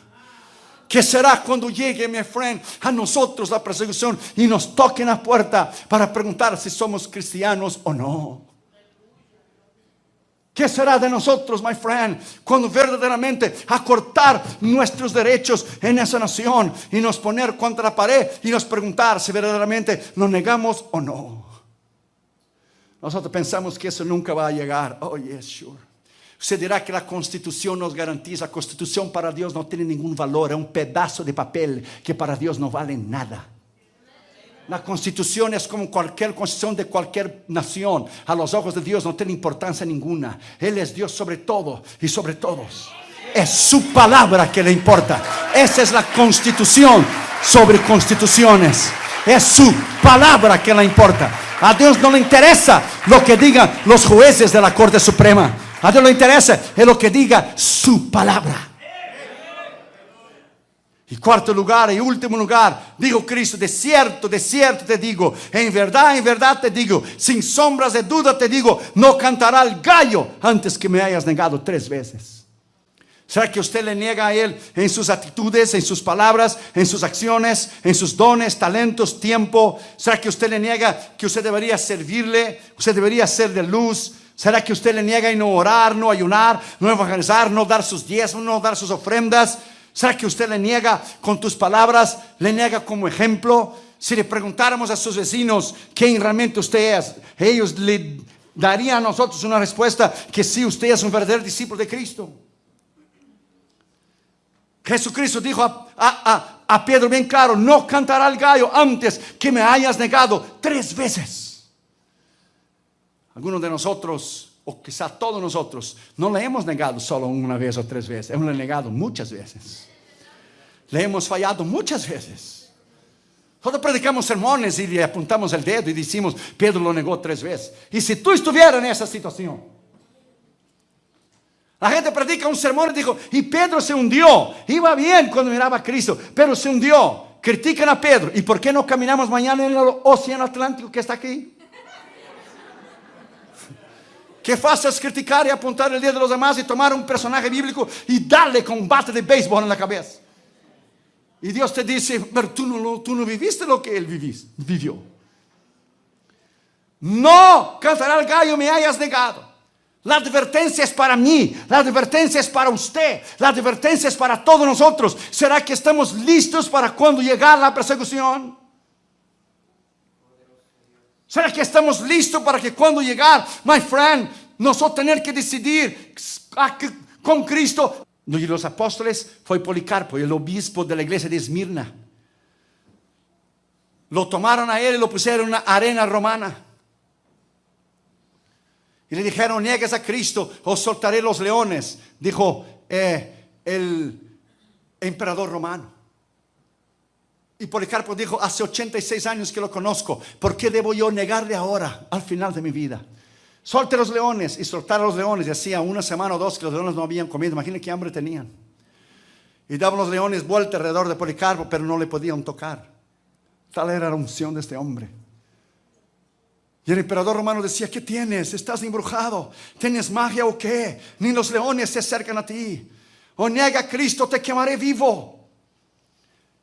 ¿Qué será cuando llegue, mi friend, a nosotros la persecución y nos toquen la puerta para preguntar si somos cristianos o no? ¿Qué será de nosotros, my friend, cuando verdaderamente acortar nuestros derechos en esa nación y nos poner contra la pared y nos preguntar si verdaderamente nos negamos o no? Nosotros pensamos que eso nunca va a llegar. Oh, yes, sure. Usted dirá que la Constitución nos garantiza. La Constitución para Dios no tiene ningún valor. Es un pedazo de papel que para Dios no vale nada. La Constitución es como cualquier constitución de cualquier nación. A los ojos de Dios no tiene importancia ninguna. Él es Dios sobre todo y sobre todos. Es su palabra que le importa. Esa es la Constitución sobre constituciones. Es su palabra que le importa. A Dios no le interesa lo que digan los jueces de la Corte Suprema. A Dios le interesa es lo que diga su palabra. Y cuarto lugar y último lugar, dijo Cristo: de cierto te digo, en verdad te digo, sin sombras de duda te digo, no cantará el gallo antes que me hayas negado 3 veces. ¿Será que usted le niega a Él en sus actitudes, en sus palabras, en sus acciones, en sus dones, talentos, tiempo? ¿Será que usted le niega que usted debería servirle, usted debería ser de luz? ¿Será que usted le niega y no orar, no ayunar, no evangelizar, no dar sus diezmos, no dar sus ofrendas? ¿Será que usted le niega con tus palabras, le niega como ejemplo? Si le preguntáramos a sus vecinos quién realmente usted es, ellos le darían a nosotros una respuesta que sí, usted es un verdadero discípulo de Cristo. Jesucristo dijo a Pedro bien claro: no cantará el gallo antes que me hayas negado 3 veces. Algunos de nosotros, o quizá todos nosotros, no le hemos negado solo una vez o 3 veces. Hemos negado muchas veces. Le hemos fallado muchas veces. Nosotros predicamos sermones y le apuntamos el dedo y decimos: Pedro lo negó 3 veces. Y si tú estuvieras en esa situación, la gente predica un sermón y dijo: y Pedro se hundió. Iba bien cuando miraba a Cristo, pero se hundió. Critican a Pedro. ¿Y por qué no caminamos mañana en el océano Atlántico que está aquí? Qué fácil es criticar y apuntar el dedo de los demás y tomar un personaje bíblico y darle con un bate de béisbol en la cabeza. Y Dios te dice: pero tú no viviste lo que él vivió. No cantará el gallo me hayas negado. La advertencia es para mí, la advertencia es para usted, la advertencia es para todos nosotros. ¿Será que estamos listos para cuando llegue la persecución? ¿Será que estamos listos para que cuando llegar, my friend, nosotros tener que decidir con Cristo? Y los apóstoles fue Policarpo, el obispo de la iglesia de Esmirna. Lo tomaron a él y lo pusieron en una arena romana. Y le dijeron: niegues a Cristo o soltaré los leones, dijo el emperador romano. Y Policarpo dijo: hace 86 años que lo conozco, ¿por qué debo yo negarle ahora, al final de mi vida? Suelte los leones. Y soltar a los leones. Y hacía 1 semana o 2 que los leones no habían comido. Imagínense qué hambre tenían. Y daban los leones vuelta alrededor de Policarpo, pero no le podían tocar. Tal era la unción de este hombre. Y el emperador romano decía: ¿qué tienes? ¿Estás embrujado? ¿Tienes magia o qué? Ni los leones se acercan a ti. O niega a Cristo, te quemaré vivo.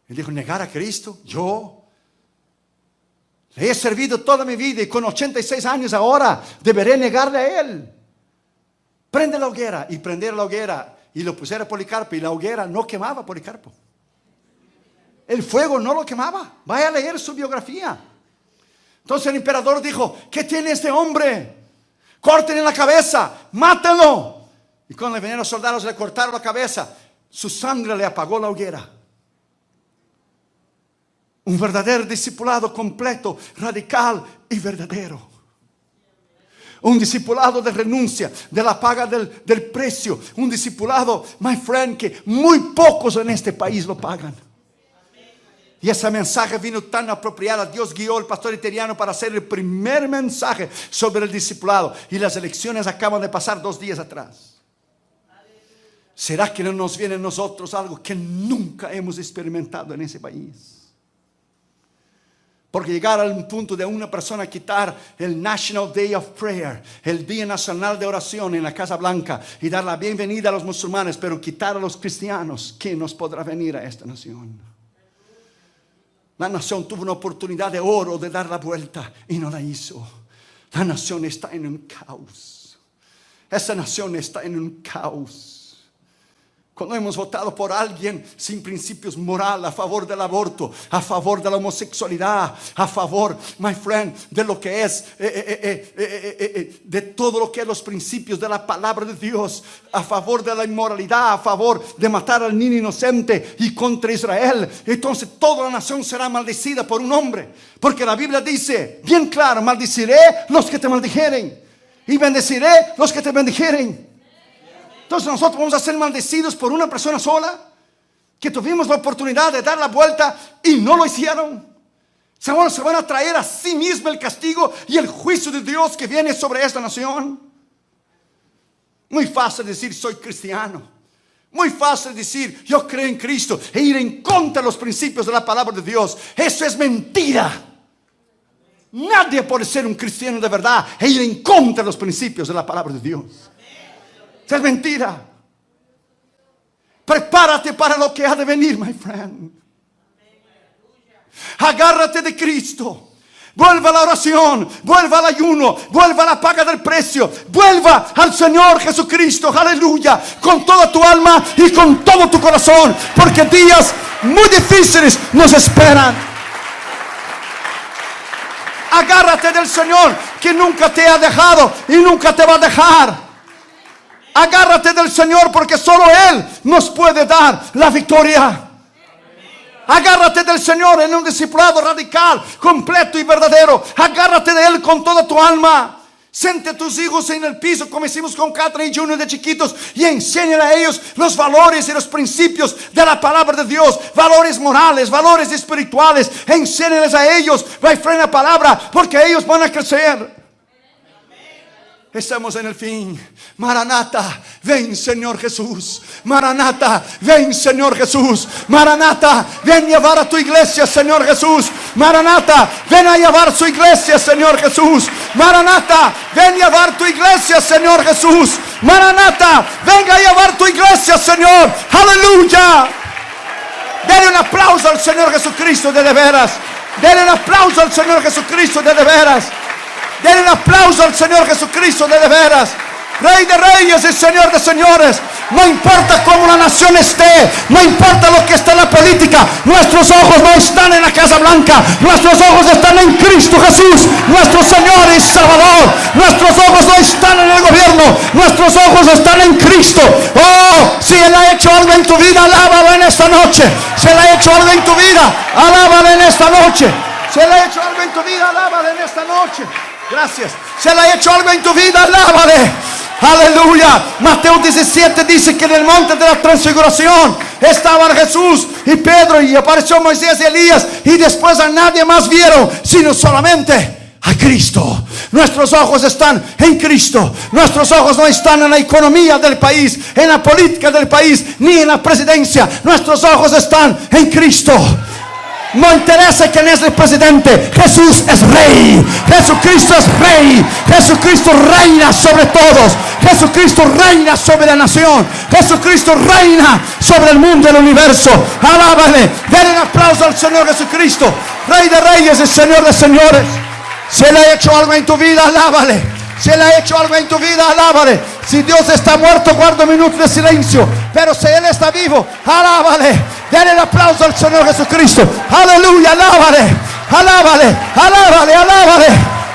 Y dijo: ¿negar a Cristo? ¿Yo? Le he servido toda mi vida y con 86 años ahora deberé negarle a Él. Prende la hoguera. Y prender la hoguera y lo pusiera a Policarpo, y la hoguera no quemaba a Policarpo. El fuego no lo quemaba. Vaya a leer su biografía. Entonces el emperador dijo: ¿qué tiene este hombre? Córtenle la cabeza, mátenlo. Y cuando le vinieron los soldados, le cortaron la cabeza. Su sangre le apagó la hoguera. Un verdadero discipulado completo, radical y verdadero. Un discipulado de renuncia, de la paga del precio. Un discipulado, my friend, que muy pocos en este país lo pagan. Y ese mensaje vino tan apropiado. Dios guió al pastor Iteriano para hacer el primer mensaje sobre el discipulado. Y las elecciones acaban de pasar 2 días atrás. ¿Será que no nos viene a nosotros algo que nunca hemos experimentado en ese país? Porque llegar al punto de una persona quitar el National Day of Prayer, el Día Nacional de Oración en la Casa Blanca, y dar la bienvenida a los musulmanes, pero quitar a los cristianos, ¿quién nos podrá venir a esta nación? La nación tuvo una oportunidad de oro de dar la vuelta y no la hizo. La nación está en un caos. Esta nación está en un caos. Cuando hemos votado por alguien sin principios morales, a favor del aborto, a favor de la homosexualidad, a favor, my friend, de lo que es, de todo lo que es los principios de la palabra de Dios, a favor de la inmoralidad, a favor de matar al niño inocente y contra Israel, entonces toda la nación será maldecida por un hombre. Porque la Biblia dice bien claro: maldiciré los que te maldijeren y bendeciré los que te bendijeren. Entonces nosotros vamos a ser maldecidos por una persona sola, que tuvimos la oportunidad de dar la vuelta y no lo hicieron. Se van a traer a sí mismo el castigo y el juicio de Dios que viene sobre esta nación. Muy fácil decir soy cristiano. Muy fácil decir yo creo en Cristo e ir en contra de los principios de la palabra de Dios. Eso es mentira. Nadie puede ser un cristiano de verdad e ir en contra de los principios de la palabra de Dios. Es mentira. Prepárate para lo que ha de venir, my friend. Agárrate de Cristo. Vuelva a la oración, vuelva al ayuno, vuelva a la paga del precio, vuelva al Señor Jesucristo, aleluya, con toda tu alma y con todo tu corazón, porque días muy difíciles nos esperan. Agárrate del Señor, que nunca te ha dejado y nunca te va a dejar. Agárrate del Señor, porque solo Él nos puede dar la victoria. Agárrate del Señor en un discipulado radical, completo y verdadero. Agárrate de Él con toda tu alma. Siente a tus hijos en el piso, como hicimos con Catherine y Junior de chiquitos, y enséñale a ellos los valores y los principios de la palabra de Dios, valores morales, valores espirituales. Enséñales a ellos, my friend, la palabra, porque ellos van a crecer. Estamos en el fin. Maranata, ven Señor Jesús. Maranata, ven Señor Jesús. Maranata, ven a llevar a tu iglesia, Señor Jesús. Maranata, ven a llevar su iglesia, Señor Jesús. Maranata, ven a llevar tu iglesia, Señor Jesús. Maranata, venga a llevar tu iglesia, Señor. Aleluya. Denle un aplauso al Señor Jesucristo de veras. Denle un aplauso al Señor Jesucristo de veras. Denle un aplauso al Señor Jesucristo de veras. Rey de reyes y Señor de señores. No importa cómo la nación esté, no importa lo que esté en la política, nuestros ojos no están en la Casa Blanca, nuestros ojos están en Cristo Jesús, nuestro Señor y Salvador. Nuestros ojos no están en el gobierno, nuestros ojos están en Cristo. Oh, si Él ha hecho algo en tu vida, alábalo en esta noche. Si Él ha hecho algo en tu vida, alábalo en esta noche. Si Él ha hecho algo en tu vida, alábalo en esta noche. Gracias. Si Él ha hecho algo en tu vida, alábale. Aleluya. Mateo 17 dice que en el monte de la transfiguración estaban Jesús y Pedro, y apareció Moisés y Elías, y después a nadie más vieron sino solamente a Cristo. Nuestros ojos están en Cristo. Nuestros ojos no están en la economía del país, en la política del país, ni en la presidencia. Nuestros ojos están en Cristo. No interesa quién es el presidente, Jesús es rey. Jesucristo es rey. Jesucristo reina sobre todos. Jesucristo reina sobre la nación. Jesucristo reina sobre el mundo y el universo. Alábale. Denle un aplauso al Señor Jesucristo, Rey de reyes y Señor de señores. Si Él ha hecho algo en tu vida, alábale. Si Él ha hecho algo en tu vida, alábale. Si Dios está muerto, guarda un minuto de silencio. Pero si Él está vivo, alábale. Denle el aplauso al Señor Jesucristo. Aleluya, alábale. Alábale, alábale, alábale.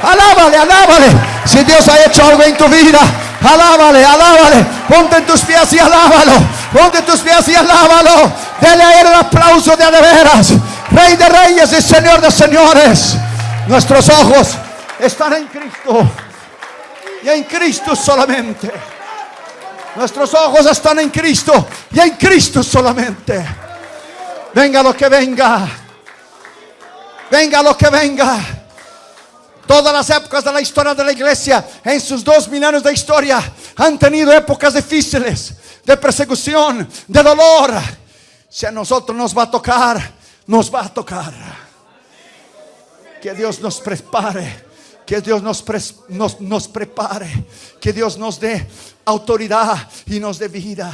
Alábale, alábale. Si Dios ha hecho algo en tu vida, alábale, alábale. Ponte en tus pies y alábalo. Ponte en tus pies y alábalo. Dele a Él el aplauso de veras. Rey de reyes y Señor de señores. Nuestros ojos están en Cristo. Y en Cristo solamente. Nuestros ojos están en Cristo y en Cristo solamente. Venga lo que venga. Venga lo que venga. Todas las épocas de la historia de la iglesia, en sus 2000 años de historia, han tenido épocas difíciles, de persecución, de dolor. Si a nosotros nos va a tocar, nos va a tocar. Que Dios nos prepare. Que Dios nos prepare. Que Dios nos dé autoridad y nos dé vida.